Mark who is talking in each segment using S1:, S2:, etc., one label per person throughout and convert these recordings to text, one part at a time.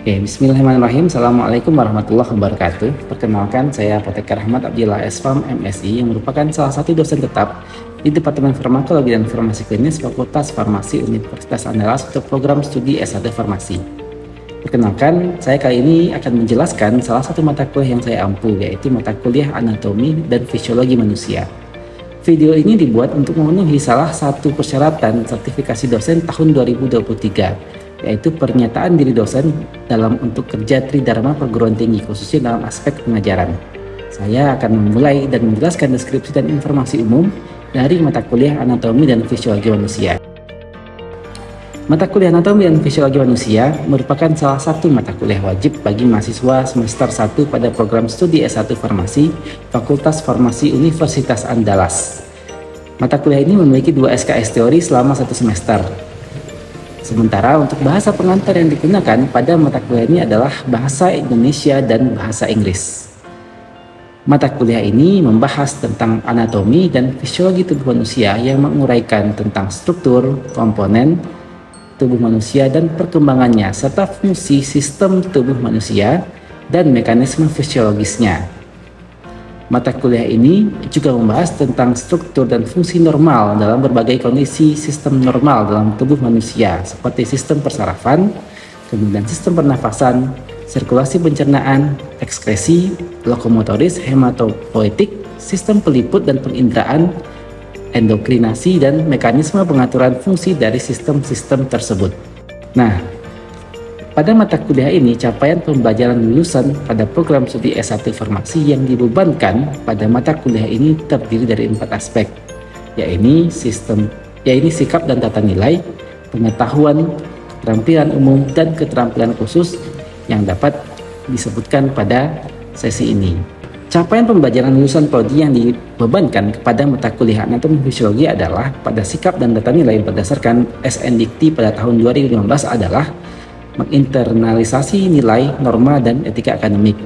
S1: Oke, bismillahirrahmanirrahim. Assalamualaikum warahmatullahi wabarakatuh. Perkenalkan, saya Apoteker Ahmad Abdillah S.Farm MSI yang merupakan salah satu dosen tetap di Departemen Farmakologi dan Farmasi Klinis Fakultas Farmasi Universitas Andalas untuk program studi S1 Farmasi. Perkenalkan, saya kali ini akan menjelaskan salah satu mata kuliah yang saya ampu, yaitu mata kuliah Anatomi dan Fisiologi Manusia. Video ini dibuat untuk memenuhi salah satu persyaratan sertifikasi dosen tahun 2023, yaitu pernyataan diri dosen dalam untuk kerja Tridharma perguruan tinggi, khususnya dalam aspek pengajaran. Saya akan memulai dan menjelaskan deskripsi dan informasi umum dari mata kuliah Anatomi dan Fisiologi Manusia. Mata kuliah Anatomi dan Fisiologi Manusia merupakan salah satu mata kuliah wajib bagi mahasiswa semester 1 pada program studi S1 Farmasi Fakultas Farmasi Universitas Andalas. Mata kuliah ini memiliki 2 SKS teori selama 1 semester. Sementara untuk bahasa pengantar yang digunakan pada mata kuliah ini adalah bahasa Indonesia dan bahasa Inggris. Mata kuliah ini membahas tentang anatomi dan fisiologi tubuh manusia yang menguraikan tentang struktur, komponen tubuh manusia dan perkembangannya, serta fungsi sistem tubuh manusia dan mekanisme fisiologisnya. Mata kuliah ini juga membahas tentang struktur dan fungsi normal dalam berbagai kondisi sistem normal dalam tubuh manusia, seperti sistem persarafan, kemudian sistem pernafasan, sirkulasi pencernaan, ekskresi, lokomotoris, hematopoietik, sistem peliput dan penginderaan, endokrinasi, dan mekanisme pengaturan fungsi dari sistem-sistem tersebut. Nah, pada mata kuliah ini, capaian pembelajaran lulusan pada program studi S1 Farmasi yang dibebankan pada mata kuliah ini terdiri dari 4 aspek, yaitu sikap dan tata nilai, pengetahuan, keterampilan umum, dan keterampilan khusus yang dapat disebutkan pada sesi ini. Capaian pembelajaran lulusan prodi yang dibebankan kepada mata kuliah Anatomi Fisiologi adalah pada sikap dan tata nilai berdasarkan SNDikti pada tahun 2015 adalah menginternalisasi nilai, norma, dan etika akademik,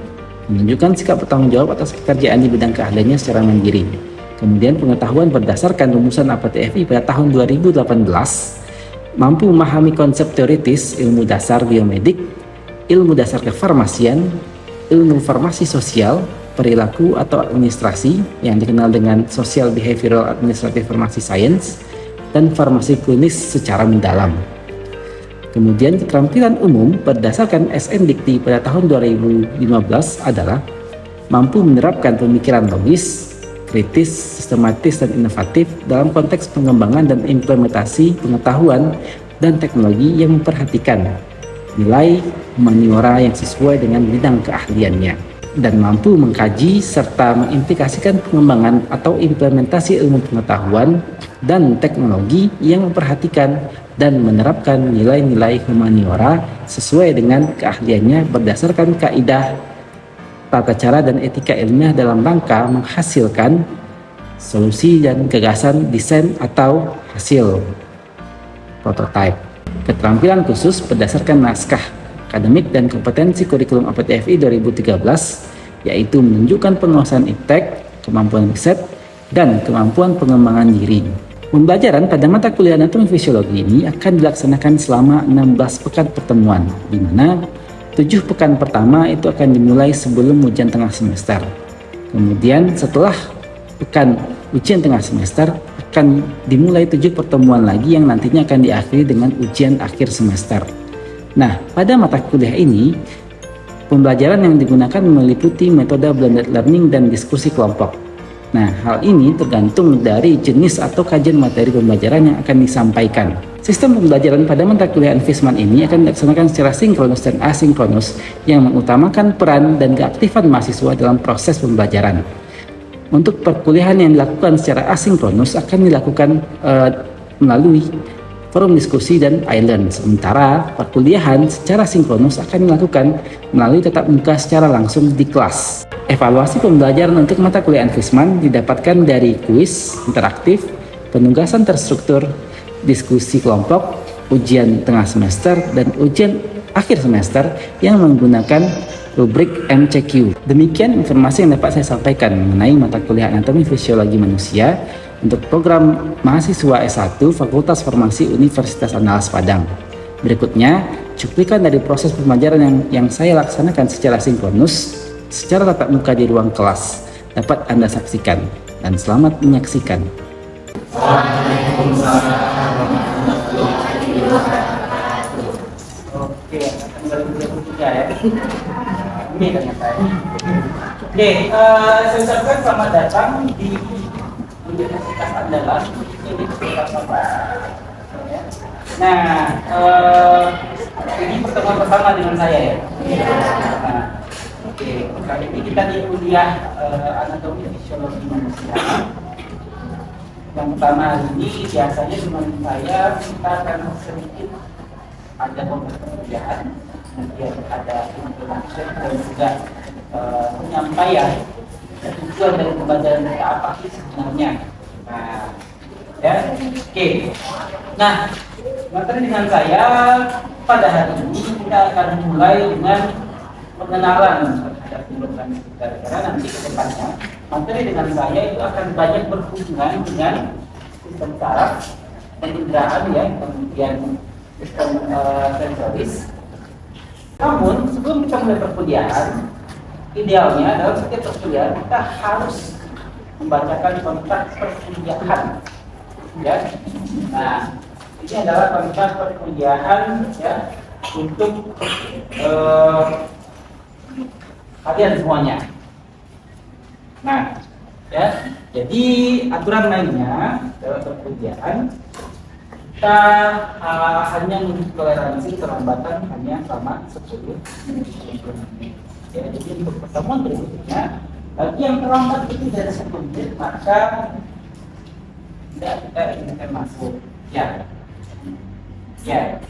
S1: menunjukkan sikap bertanggung jawab atas pekerjaan di bidang keahliannya secara mandiri. Kemudian pengetahuan berdasarkan rumusan APTFI pada tahun 2018, mampu memahami konsep teoritis ilmu dasar biomedik, ilmu dasar kefarmasian, ilmu farmasi sosial, perilaku atau administrasi yang dikenal dengan Social Behavioral Administrative Pharmacy Science, dan farmasi klinis secara mendalam. Kemudian keterampilan umum berdasarkan SNDikti pada tahun 2015 adalah mampu menerapkan pemikiran logis, kritis, sistematis, dan inovatif dalam konteks pengembangan dan implementasi pengetahuan dan teknologi yang memperhatikan nilai humaniora yang sesuai dengan bidang keahliannya, dan mampu mengkaji serta mengimplikasikan pengembangan atau implementasi ilmu pengetahuan dan teknologi yang memperhatikan dan menerapkan nilai-nilai humaniora sesuai dengan keahliannya berdasarkan kaidah, tata cara, dan etika ilmiah dalam rangka menghasilkan solusi dan gagasan desain atau hasil prototipe. Keterampilan khusus berdasarkan naskah akademik dan kompetensi kurikulum APTFI 2013, yaitu menunjukkan penguasaan iptek, kemampuan riset, dan kemampuan pengembangan diri. Pembelajaran pada mata kuliah Anatomi Fisiologi ini akan dilaksanakan selama 16 pekan pertemuan, di mana 7 pekan pertama itu akan dimulai sebelum ujian tengah semester. Kemudian setelah pekan ujian tengah semester akan dimulai 7 pertemuan lagi yang nantinya akan diakhiri dengan ujian akhir semester. Nah, pada mata kuliah ini, pembelajaran yang digunakan meliputi metode blended learning dan diskusi kelompok. Nah, hal ini tergantung dari jenis atau kajian materi pembelajaran yang akan disampaikan. Sistem pembelajaran pada mata kuliah Anfisman ini akan dilaksanakan secara sinkronus dan asinkronus yang mengutamakan peran dan keaktifan mahasiswa dalam proses pembelajaran. Untuk perkuliahan yang dilakukan secara asinkronus akan dilakukan melalui forum diskusi dan island, sementara perkuliahan secara sinkronus akan dilakukan melalui tatap muka secara langsung di kelas. Evaluasi pembelajaran untuk mata kuliah Anfisman didapatkan dari kuis interaktif, penugasan terstruktur, diskusi kelompok, ujian tengah semester, dan ujian akhir semester yang menggunakan rubrik MCQ. Demikian informasi yang dapat saya sampaikan mengenai mata kuliah Anatomi Fisiologi Manusia untuk program mahasiswa S1 Fakultas Farmasi Universitas Andalas Padang. Berikutnya, cuplikan dari proses pembelajaran yang saya laksanakan secara sinkronus, secara tatap muka di ruang kelas, dapat Anda saksikan. Dan selamat menyaksikan. Oke, ya. Ini ternyata. Oke, saya ucapkan selamat datang di Universitas Andalas. Ini nah, ini pertemuan pertama dengan saya ya. Nah, oke, kali ini kita di kuliah anatomi fisiologi manusia. Yang pertama hari ini biasanya dengan saya kita akan sedikit ada pembelajaran, kemudian ada introduction dan juga penyampaian tujuan dari pembelajaran kita apa sih sebenarnya. Nah, ya, oke. Nah, materi dengan saya pada hari ini kita akan mulai dengan pengenalan terhadap biologi sekitar. Karena nanti ke depannya materi dengan saya itu akan banyak berhubungan dengan sistem saraf, penginderaan ya, kemudian sistem sensoris. Namun sebelum kita mulai perkuliahan, idealnya dalam setiap perkuliahan kita harus membacakan kontrak perkuliahan. Ya, nah ini adalah kontrak perkuliahan ya untuk kalian semuanya. Nah, ya, jadi aturan mainnya dalam perkuliahan kita hanya memiliki toleransi terlambatan hanya sama 10 menit. Ya, jadi untuk pertemuan berikutnya, bagi yang terlambat itu dari 10 menit, maka tidak kita izinkan masuk. Ya, ya,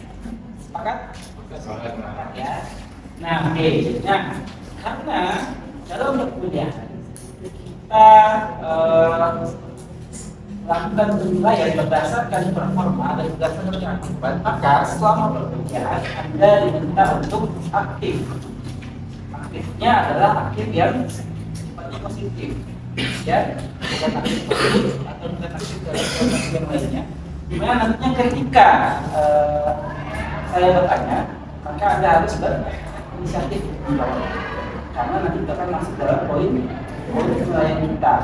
S1: sepakat? Sepakat ya. Nah, oke. Nah, karena dalam perkuliahan kita lakukan penilaian berdasarkan performa dan berdasarkan keaktifan, maka selama perkuliahan Anda diminta untuk aktif. Aktifnya adalah aktif yang sifatnya positif, ya, bukan aktif positif atau bukan aktif dalam proses yang lainnya. Dimana nantinya ketika saya bertanya, maka Anda harus berinisiatif menjawab, karena nanti kita akan masuk dalam poin penilaian kita.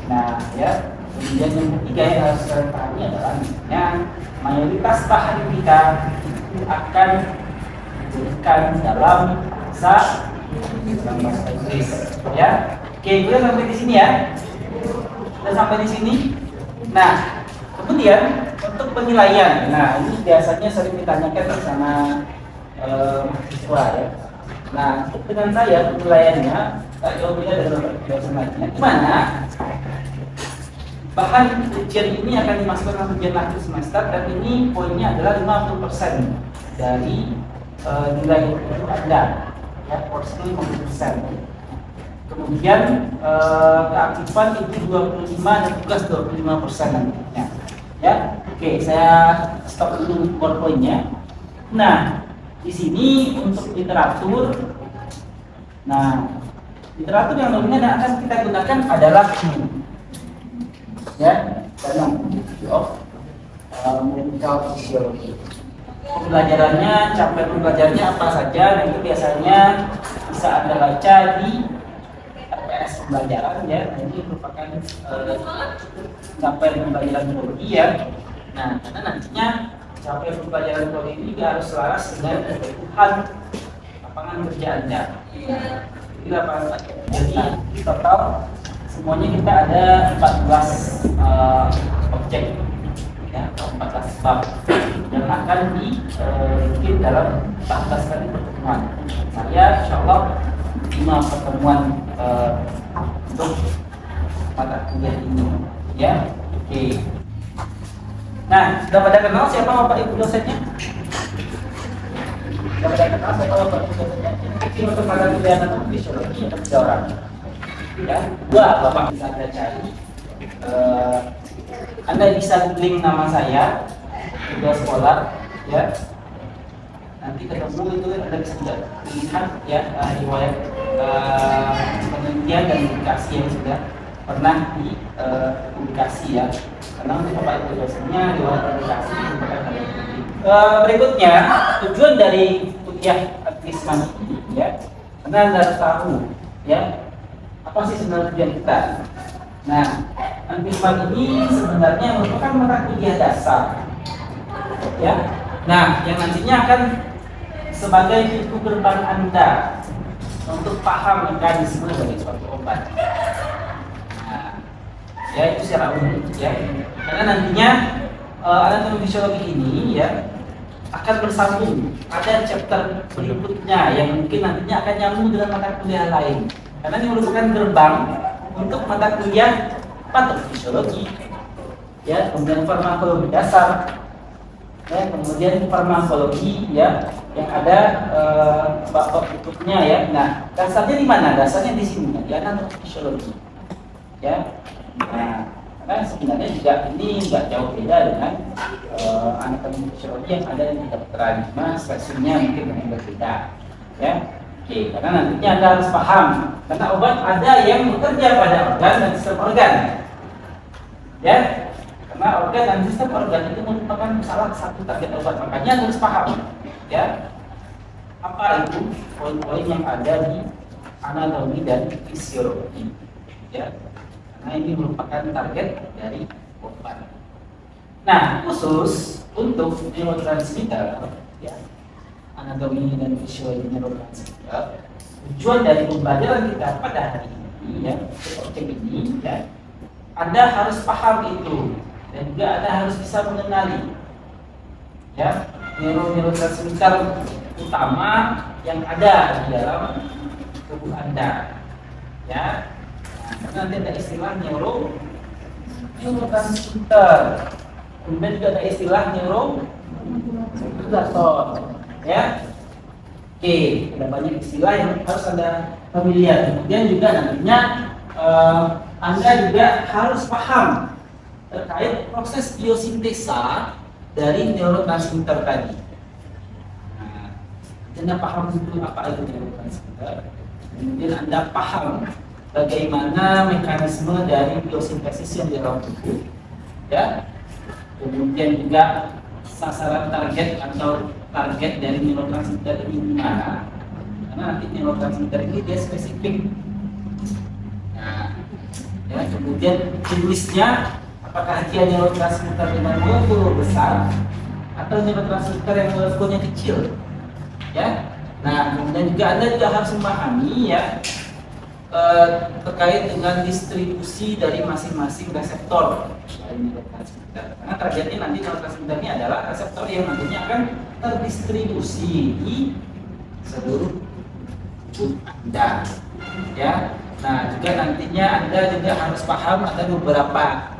S1: Nah, ya. Kemudian yang ketiga yang harus kalian pahami adalah misalnya mayoritas bahan kita akan diberikan dalam bahasa Inggris, ya. Oke, udah sampai di sini ya. Sudah sampai di sini. Nah, kemudian untuk penilaian, nah ini biasanya sering ditanyakan bersama mahasiswa ya. Nah, untuk dengan saya penilaiannya jauh beda dari dosen lainnya. Gimana? Bahan ujian ini akan dimasukkan ujian akhir semester dan ini poinnya adalah 50% dari nilai itu Anda, ya, porsinya 50%. Kemudian keaktifan itu 25 dan tugas 25% nantinya. Ya, oke, saya stop dulu PowerPoint-nya. Nah, di sini untuk literatur, nah literatur yang dominan akan kita gunakan adalah ya, dalam of medical physiology. Pembelajarannya, capaian pembelajarannya apa saja, dan itu biasanya bisa Anda baca di RPS pembelajaran ya. Ini merupakan capaian pembelajaran biologi ya. Nah, karena nantinya capaian pembelajaran biologi ini juga harus selaras dengan kebutuhan lapangan kerja Anda. Jadi lapangan kerja. Jadi di total semuanya kita ada 14 objek ya, 14 bab yang akan dibikin dalam 14 kali pertemuan. Saya insya Allah 5 pertemuan untuk mata kuliah ini ya. Oke. Nah, sudah pada kenal siapa Bapak Ibu dosennya? Sudah pada kenal siapa Bapak Ibu dosennya? Ini untuk mata kuliah anatomi fisiologi ada 3 orang. Ya, 2 Bapak bisa Anda cari. Anda bisa link nama saya, juga sekolah, ya. Nanti ketemu itu Anda bisa lihat ya riwayat penelitian dan publikasi yang sudah pernah dipublikasi ya. Karena untuk Bapak Ibu dosennya riwayat publikasi merupakan hal yang penting. Berikutnya, tujuan dari kuliah Advisman ini, ya, karena Anda harus tahu, ya, apa sih sebenarnya tujuan kita. Nah, Advisman ini sebenarnya merupakan mata kuliah dasar, ya. Nah, yang nantinya akan sebagai pintu gerbang Anda untuk paham mekanisme dari suatu obat. Nah, ya itu secara umum, ya. Karena nantinya anatomi fisiologi ini, ya, akan bersambung. Ada chapter berikutnya yang mungkin nantinya akan nyambung dengan mata kuliah lain. Karena ini merupakan gerbang untuk mata kuliah patofisiologi, ya, kemudian farmakologi dasar, ya, kemudian farmakologi, ya, yang ada bab-bab berikutnya, ya. Nah, dasarnya di mana? Dasarnya di sini, di anatomi fisiologi, ya. Nah, karena sebenarnya juga ini nggak jauh beda dengan anatomi fisiologi yang ada di kedokteran, cuma spesiesnya mungkin yang berbeda, ya. Oke, karena nantinya Anda harus paham, karena obat ada yang bekerja pada organ dan sistem organ, ya. Karena organ dan sistem organ itu merupakan salah satu target obat, makanya Anda harus paham, ya, apa itu poin-poin yang ada di anatomi dan fisiologi, ya. Nah, ini merupakan target dari obat. Nah, khusus untuk neurotransmitter, ya, anatomi dan fisiologi neurotransmitter, tujuan dari pembelajaran kita pada hari ini, ya, seperti ini, ya, Anda harus paham itu dan juga Anda harus bisa mengenali, ya, neurotransmitter utama yang ada di dalam tubuh Anda, ya. Nah, nanti ada istilah neurotransmitter, kemudian juga ada istilah neurotransmitter, ya. Oke, ada banyak istilah yang harus Anda familiar. Kemudian juga nantinya Anda juga harus paham terkait proses biosintesa dari neurotransmitter tadi. Nah, Anda paham dulu apa itu neurotransmitter, kemudian Anda paham bagaimana mekanisme dari biosintesis yang di dalam tubuh, ya. Kemudian juga sasaran target atau target dari neurotransmitter ini gimana? Karena nanti neurotransmitter ini dia spesifik. Nah, ya, kemudian jenisnya, apakah dia neurotransmitter dengan molekul besar atau neurotransmitter yang molekulnya kecil, ya. Nah, kemudian juga Anda juga harus memahami, ya, terkait dengan distribusi dari masing-masing reseptor dari neurotransmitter. Karena targetnya nanti neurotransmitter ini adalah reseptor yang nantinya akan terdistribusi di seluruh tubuh Anda, ya. Nah, juga nantinya Anda juga harus paham ada beberapa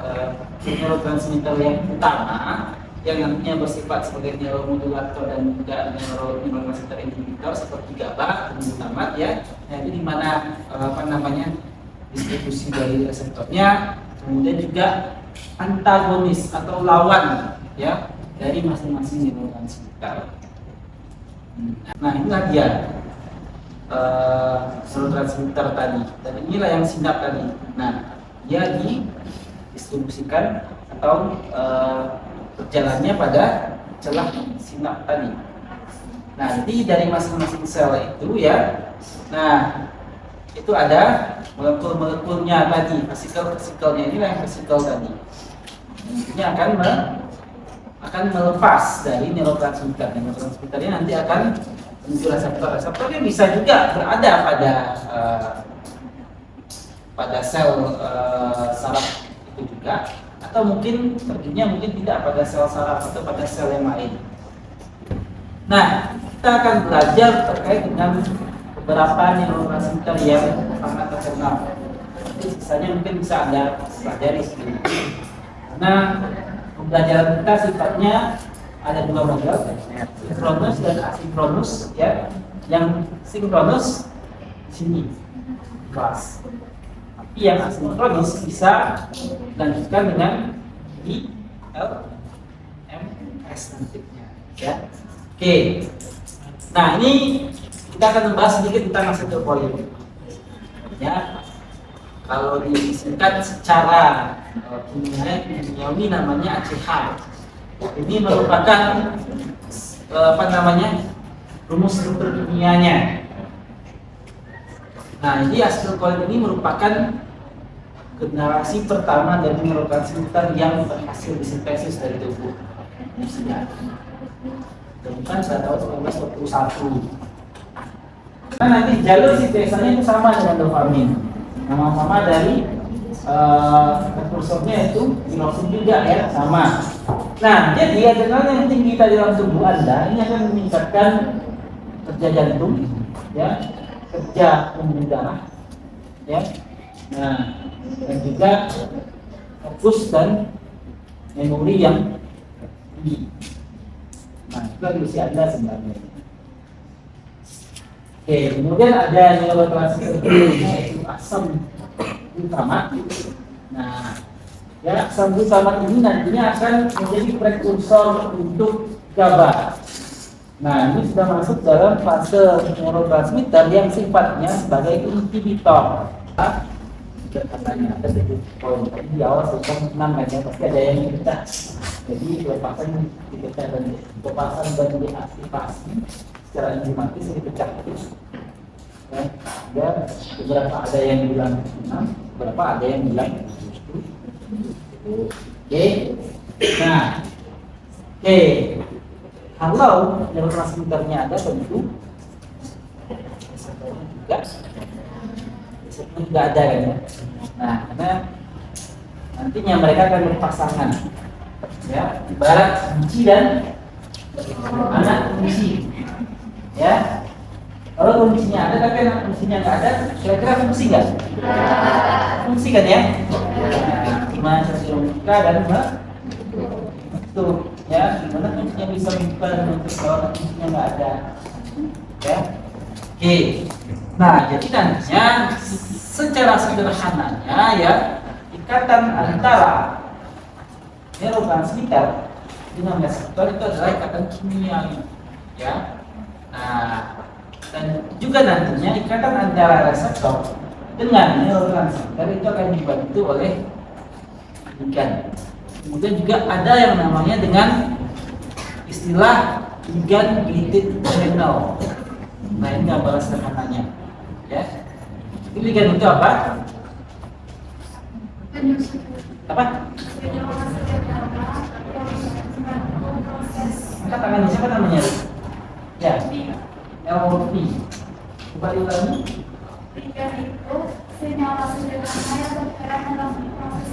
S1: neurotransmitter yang utama yang nantinya bersifat sebagai neuromodulator dan juga neurotransmitter inhibitor seperti GABA dan glutamat, ya. Nah, itu di mana distribusi dari reseptornya, kemudian juga antagonis atau lawan, ya, dari masing-masing neurotransmitter. Nah, inilah dia neurotransmitter tadi, dan inilah yang sinap tadi. Nah, dia didistribusikan atau berjalannya pada celah sinap tadi. Nah, jadi dari masing-masing sel itu, ya, nah, itu ada molekul-molekulnya tadi, vesikel-vesikelnya, inilah yang vesikel tadi. Ini akan melepas dari neurotransmitter. Neurotransmitternya nanti akan menuju reseptor. Reseptornya bisa juga berada pada sel saraf itu juga, atau mungkin perginya mungkin tidak pada sel saraf atau pada sel yang lain. Nah, kita akan belajar terkait dengan beberapa neurotransmitter yang sangat terkenal. Jadi sisanya mungkin bisa Anda pelajari sendiri. Karena pembelajaran kita sifatnya ada dua model, sinkronus dan asinkronus, ya. Yang sinkronus di sini kelas. Tapi yang asinkronus bisa dilanjutkan dengan ILMS nantinya, ya. Oke. Nah, ini kita akan membahas sedikit tentang asetilkolin. Ya. Kalau disingkat secara kimiawi namanya ACH. Ini merupakan apa namanya, rumus struktur kimianya. Nah, jadi asetilkolin ini merupakan generasi pertama dari neurotransmitter yang berhasil disintesis dari tubuh manusia. Ditemukan pada tahun 1921. Nah, nanti jalur sintesanya itu sama dengan dopamin. Sama-sama dari prekursornya itu tirosin juga ya, sama. Nah, jadi adrenalin yang tinggi di dalam tubuh Anda ini akan meningkatkan kerja jantung, ya, kerja pembuluh darah, ya. Nah, dan juga fokus dan memori yang tinggi. Nah, itu lagi usia Anda sebenarnya. Oke, kemudian ada neurotransmitter yaitu asam glutamat. Nah, ya, asam glutamat ini nantinya akan menjadi prekursor untuk GABA. Nah, ini sudah masuk dalam fase neurotransmitter yang sifatnya sebagai inhibitor. Katanya ada 7 poin. Di awal sudah 6 kan ya, pasti ada yang dipecah. Jadi pelepasan dipecah dan pelepasan dan diaktifasi secara enzimatis dipecah. Ya, dan beberapa ada yang bilang 6, beberapa ada yang bilang 7. Oke. Nah, oke. Kalau neurotransmitternya ada tentu juga ada kan ya. Nah, karena nantinya mereka akan berpasangan, ya, ibarat kunci dan anak kunci, ya. Kalau kuncinya ada tapi anak kuncinya nggak ada, kira-kira fungsi nggak? Fungsi kan ya? Gimana cara membuka dan itu, ya, gimana kuncinya bisa membuka dan menutup kalau anak kuncinya nggak ada, ya. Oke. Nah, jadi nantinya secara sederhananya ya, ikatan antara neurotransmitter dengan reseptor itu adalah ikatan kimiawi, ya. Nah, dan juga nantinya ikatan antara reseptor dengan neurotransmitter itu akan dibantu oleh ligand. Kemudian juga ada yang namanya dengan istilah ligand gated channel. Nah, ini gambaran sederhananya, ya. Ini ligand itu apa? Apa? Angkat tangannya, siapa namanya? Ya, LP. Coba diulangi.
S2: Ligand itu senyawa sederhana yang berperan dalam proses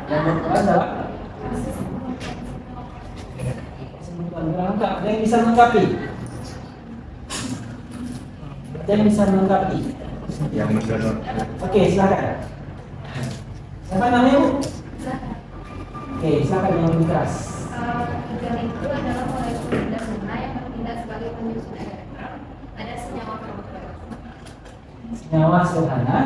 S1: Yang berperan dalam ada yang bisa melengkapi? Ada yang bisa melengkapi?
S3: Yang mendorong.
S1: Oke, silakan. Siapa namanya, Bu? Oke, silakan yang lebih keras.
S2: ligand itu adalah molekul sederhana yang bertindak sebagai penyusun elektron pada senyawa kompleks.
S1: Senyawa sederhana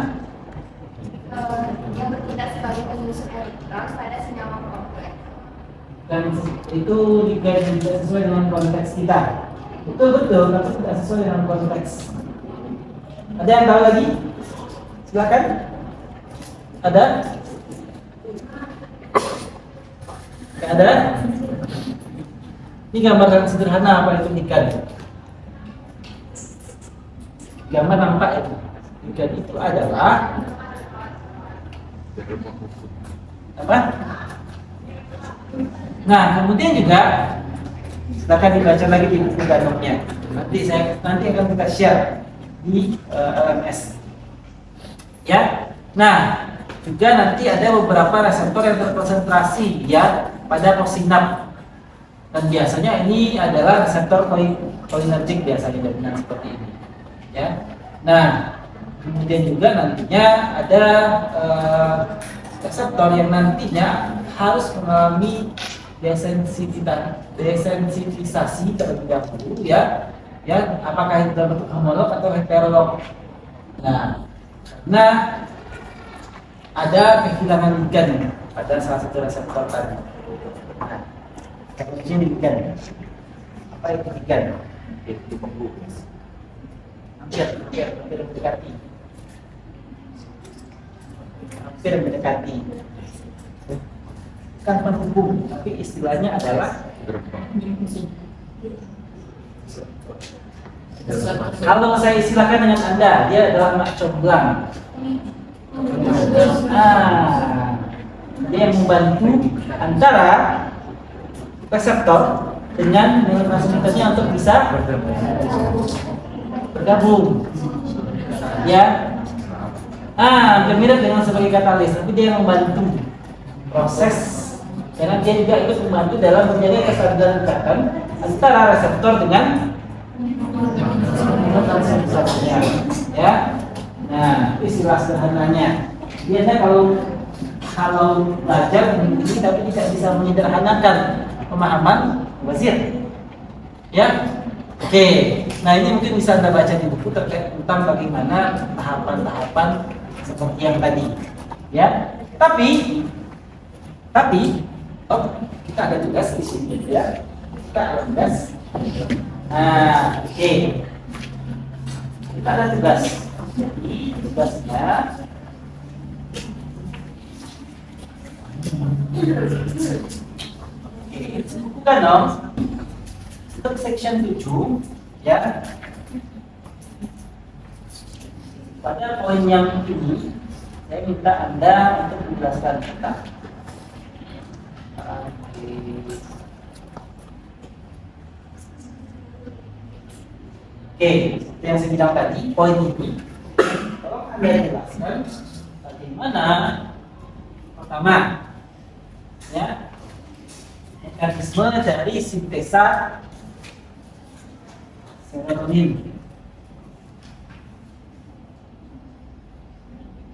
S2: Yang bertindak sebagai penyusun elektron pada senyawa kompleks.
S1: dan itu ligand tidak sesuai dengan konteks kita. Betul, tapi tidak sesuai dengan konteks. Ada yang tahu lagi? Silakan. Ada? Tidak ada? Ini gambaran sederhana apa itu ligand. Gambar nampak itu. Ligand itu adalah apa? Nah, kemudian juga silakan dibaca lagi di buku danoknya. Nanti akan kita share di LMS. Ya. Nah, juga nanti ada beberapa reseptor yang terkonsentrasi ya pada possinap. Dan biasanya ini adalah reseptor cholinergic biasanya dominan seperti ini. Ya. Nah, kemudian juga nantinya ada reseptor yang nantinya harus mengalami desensitisasi terlebih dahulu ya, apakah itu dalam bentuk homolog atau heterolog. Nah, ada kehilangan ligand pada salah satu reseptor tadi. Nah, posisinya di ligand. Apa itu ligand? Itu pembungkus. Hampir mendekati. bukan penghubung, tapi istilahnya adalah kalau saya istilahkan dengan Anda, dia adalah mak comblang. Dia yang membantu antara reseptor dengan neurotransmitternya untuk bisa bergabung. Ya, hampir mirip dengan sebagai katalis, tapi dia yang membantu proses, karena dia juga ikut membantu dalam menjaga kesadaran ikatan antara reseptor dengan neurotransmitternya. Ya, nah itu istilah sederhananya. Biasanya kalau belajar ini tapi tidak bisa menyederhanakan pemahaman wazir. Ya, oke. Nah ini mungkin bisa Anda baca di buku terkait tentang bagaimana tahapan-tahapan seperti yang tadi. Ya, tapi kita ada tugas di sini ya. Kita ada tugas. Nah, oke. Kita ada tugas. Jadi tugasnya bukan dong. Untuk section 7 ya. Pada poin yang ini saya minta Anda untuk menjelaskan tentang seperti yang saya bilang tadi, poin ini tolong Anda jelaskan bagaimana pertama ya mekanisme dari sintesa serotonin,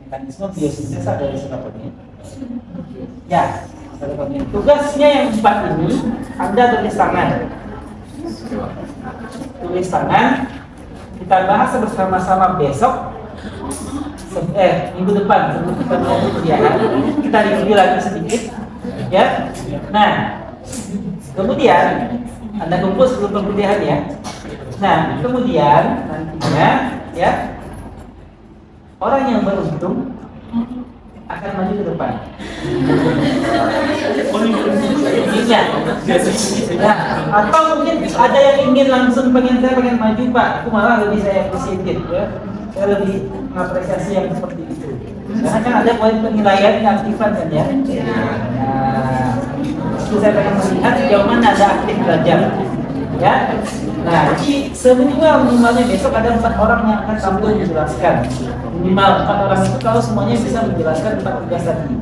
S1: mekanisme biosintesa dari serotonin. Ya, serotonin. Tugasnya yang 4 ini Anda tulis tangan. Tulis tangan. Kita bahas bersama-sama besok. Minggu depan sebelum kita mulai perkuliahan. Kita review lagi sedikit. Ya. Nah, kemudian Anda kumpul sebelum perkuliahan ya. Nah, kemudian nantinya ya orang yang beruntung akan maju ke depan. Iya. Nah, atau mungkin ada yang ingin langsung pengen maju Pak, aku malah lebih saya appreciate ya. Saya lebih mengapresiasi yang seperti itu. Karena kan ada poin penilaian keaktifan kan ya. Nah, itu saya pengen melihat sejauh mana ada aktif belajar. Ya. Nah, jadi minimalnya besok ada 4 orang yang akan tampil menjelaskan. Minimal 4 orang itu kalau semuanya bisa menjelaskan tentang tugas tadi.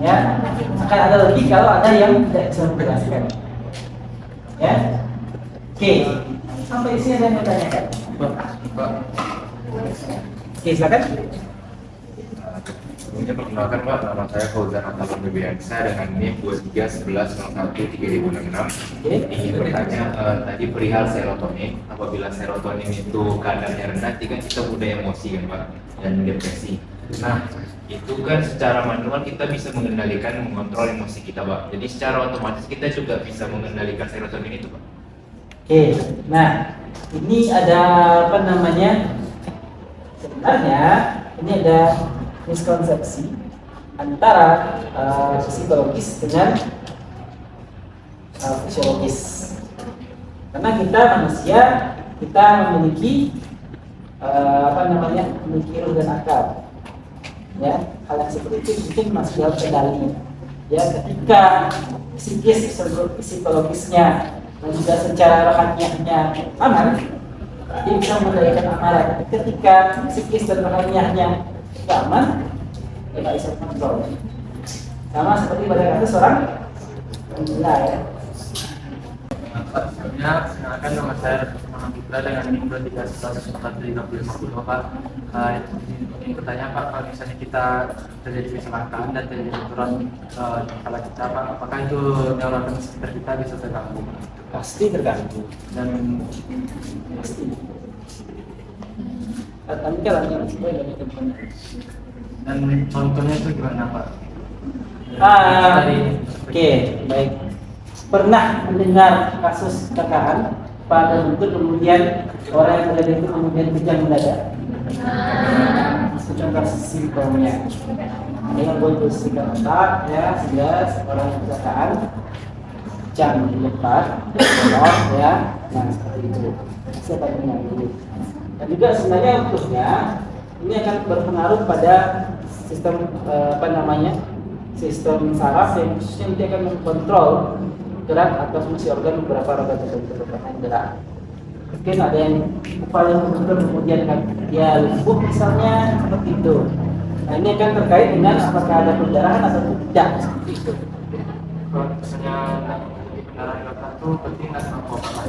S1: Ya, akan ada lebih kalau ada yang tidak bisa menjelaskan. Ya, oke. Sampai di sini ada yang mau tanyakan. Oke, silakan.
S3: Sebelumnya perkenalkan Pak, nama saya Fauzan Atalun Bebiansa dengan NIM 2311013066. Ingin bertanya tadi perihal serotonin. Apabila serotonin itu kadarnya rendah, kan kita mudah emosi kan Pak, dan depresi. Nah, itu kan secara manual kita bisa mengendalikan, mengontrol emosi kita Pak. Jadi secara otomatis kita juga bisa mengendalikan serotonin itu Pak.
S1: Oke, nah ini ada apa namanya? Sebenarnya ini ada miskonsepsi antara psikologis dengan fisiologis. Karena kita manusia, kita memiliki memiliki ruh dan akal. Ya, hal yang seperti itu mungkin masih dalam kendali. Ya, ketika psikologisnya dan juga secara rohaniahnya aman, dia bisa mengendalikan amalan. Ketika psikis dan rohaniahnya tidak aman, dia tidak bisa kontrol. Sama seperti pada kasus seorang gila ya.
S4: Sebelumnya, perkenalkan nama saya Rahman Putra dengan NIM 23114150 Pak. Ingin bertanya Pak, kalau misalnya kita terjadi kecelakaan dan terjadi benturan kepala kita Pak, apakah itu neurotransmitter kita bisa terganggu?
S1: Pasti terganggu
S4: Dan
S1: pasti. Tapi jalannya sesuai dari teman.
S4: dan contohnya itu gimana Pak?
S1: Oke, baik. Pernah mendengar kasus kecelakaan pada bentuk kemudian orang yang terjadi itu kemudian kejang mendadak? Contoh simpelnya. Ada yang buat bersihkan otak ya, sehingga orang yang kecelakaan jam di depan, belok ya, nah seperti itu. Siapa yang mengambil? Dan juga sebenarnya untuknya ini akan berpengaruh pada sistem sistem saraf yang khususnya nanti akan mengkontrol gerak atau fungsi organ beberapa organ tertentu terutama yang gerak. Mungkin ada yang upaya tertentu kemudian kan dia lumpuh misalnya seperti itu. Nah ini akan terkait dengan apakah ada pendarahan atau tidak seperti itu.
S4: Kalau misalnya kendaraan gelap itu penting nggak sama apa?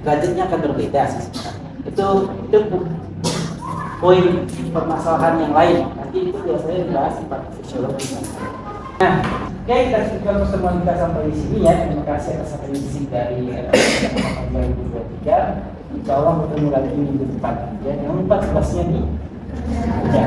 S1: Derajatnya akan berbeda sih sebenarnya. Itu poin permasalahan yang lain. Nanti itu biasanya dibahas di part fisiologi. Nah, oke, kita cukupkan pertemuan kita sampai di sini ya. Terima kasih atas atensi dari 2023. Insya Allah bertemu lagi minggu depan. Ya, jangan lupa tugasnya nih. Ya.